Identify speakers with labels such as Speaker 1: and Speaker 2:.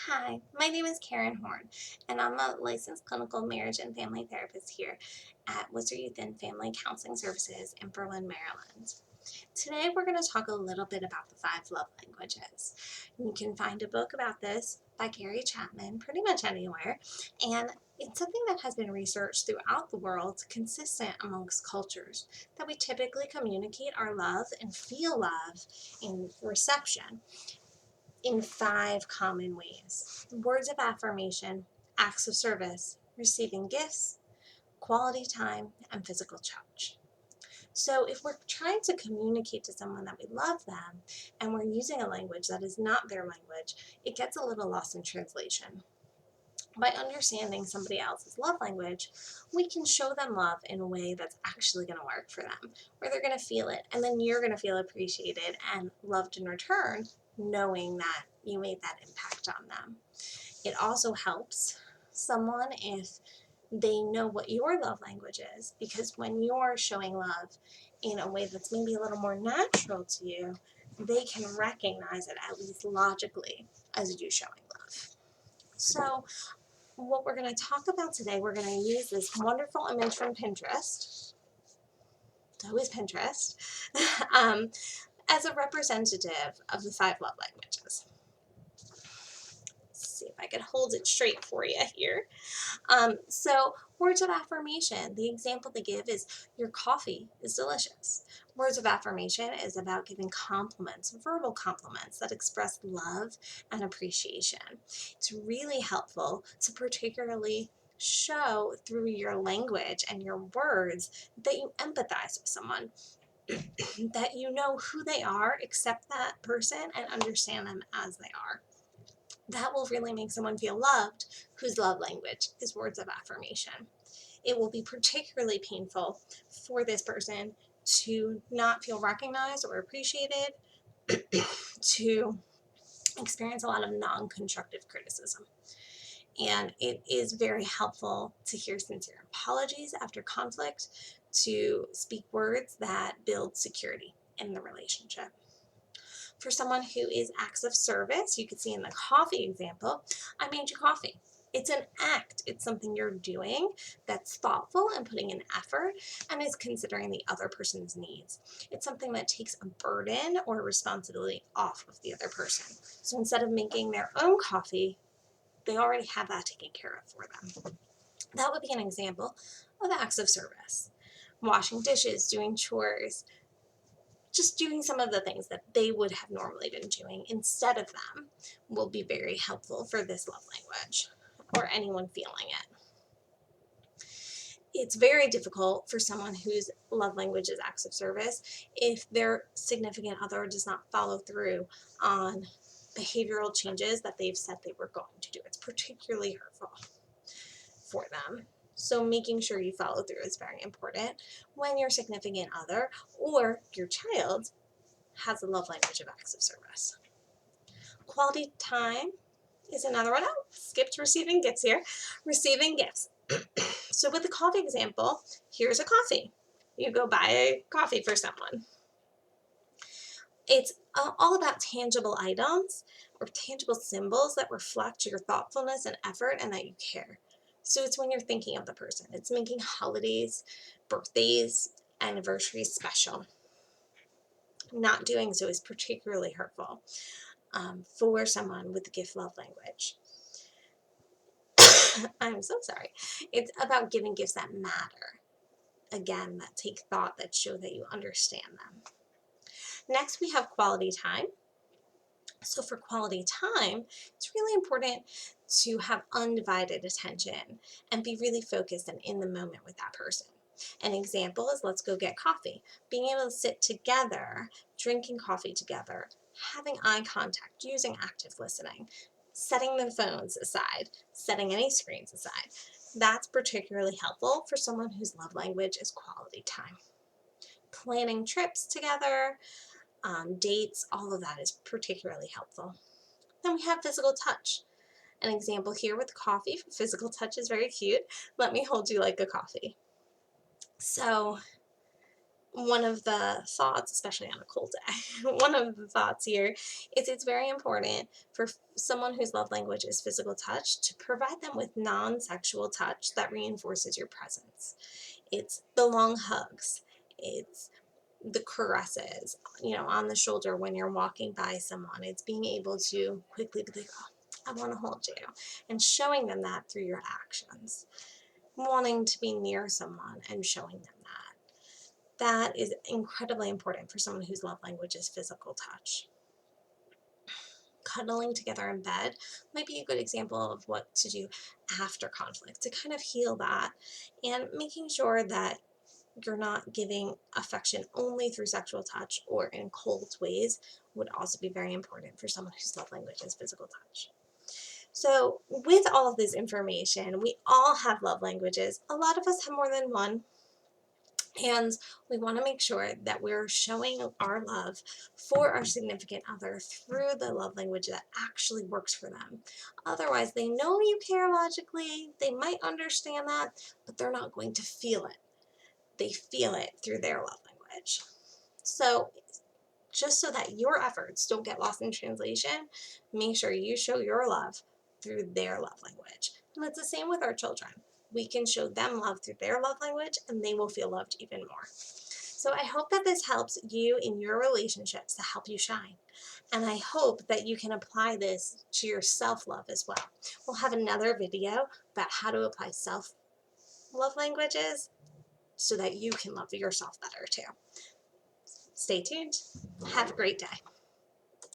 Speaker 1: Hi, my name is Karen Horn, and I'm a licensed clinical marriage and family therapist here at Worcester Youth and Family Counseling Services in Berlin, Maryland. Today, we're going to talk a little bit about the five love languages. You can find a book about this by Gary Chapman pretty much anywhere, and it's something that has been researched throughout the world, consistent amongst cultures, that we typically communicate our love and feel love in reception in five common ways: words of affirmation, acts of service, receiving gifts, quality time, and physical touch. So, if we're trying to communicate to someone that we love them and we're using a language that is not their language, it gets a little lost in translation. By understanding somebody else's love language, we can show them love in a way that's actually going to work for them, where they're going to feel it, and then you're going to feel appreciated and loved in return, knowing that you made that impact on them. It also helps someone if they know what your love language is, because when you're showing love in a way that's maybe a little more natural to you, they can recognize it, at least logically, as you showing love. So, what we're going to talk about today, we're going to use this wonderful image from Pinterest. It's always Pinterest. um, as a representative of the five love languages. Let's see if I can hold it straight for you here. So, words of affirmation. The example they give is your coffee is delicious. Words of affirmation is about giving compliments, verbal compliments that express love and appreciation. It's really helpful to particularly show through your language and your words that you empathize with someone, that you know who they are, accept that person, and understand them as they are. That will really make someone feel loved whose love language is words of affirmation. It will be particularly painful for this person to not feel recognized or appreciated, to experience a lot of non-constructive criticism. And it is very helpful to hear sincere apologies after conflict, to speak words that build security in the relationship. For someone who is acts of service, you could see in the coffee example, I made you coffee. It's an act. It's something you're doing that's thoughtful and putting in effort and is considering the other person's needs. It's something that takes a burden or a responsibility off of the other person. So instead of making their own coffee, they already have that taken care of for them. That would be an example of acts of service. Washing dishes, doing chores, just doing some of the things that they would have normally been doing instead of them will be very helpful for this love language or anyone feeling it. It's very difficult for someone whose love language is acts of service if their significant other does not follow through on behavioral changes that they've said they were going to do. It's particularly hurtful for them. So making sure you follow through is very important when your significant other or your child has a love language of acts of service. Quality time is another one. Oh, skipped receiving gifts here. Receiving gifts. So with the coffee example, here's a coffee. You go buy a coffee for someone. It's all about tangible items or tangible symbols that reflect your thoughtfulness and effort and that you care. So it's when you're thinking of the person. It's making holidays, birthdays, anniversaries special. Not doing so is particularly hurtful for someone with the gift love language. I'm so sorry. It's about giving gifts that matter. Again, that take thought, that show that you understand them. Next, we have quality time. So for quality time, it's really important to have undivided attention and be really focused and in the moment with that person. An example is, let's go get coffee. Being able to sit together, drinking coffee together, having eye contact, using active listening, setting the phones aside, setting any screens aside. That's particularly helpful for someone whose love language is quality time. Planning trips together, dates, all of that is particularly helpful. Then we have physical touch. An example here with coffee. Physical touch is very cute. Let me hold you like a coffee. So one of the thoughts, especially on a cold day, one of the thoughts here is it's very important for someone whose love language is physical touch to provide them with non-sexual touch that reinforces your presence. It's the long hugs. It's the caresses, on the shoulder when you're walking by someone. It's being able to quickly be like, oh, I want to hold you, and showing them that through your actions. Wanting to be near someone and showing them that. That is incredibly important for someone whose love language is physical touch. Cuddling together in bed might be a good example of what to do after conflict to kind of heal that, and making sure that you're not giving affection only through sexual touch or in cold ways would also be very important for someone whose love language is physical touch. So, with all of this information, we all have love languages. A lot of us have more than one, and we want to make sure that we're showing our love for our significant other through the love language that actually works for them. Otherwise, they know you care logically, they might understand that, but they're not going to feel it. They feel it through their love language. So, just so that your efforts don't get lost in translation, make sure you show your love through their love language. And it's the same with our children. We can show them love through their love language, and they will feel loved even more. So I hope that this helps you in your relationships to help you shine. And I hope that you can apply this to your self-love as well. We'll have another video about how to apply self-love languages so that you can love yourself better too. Stay tuned. Have a great day.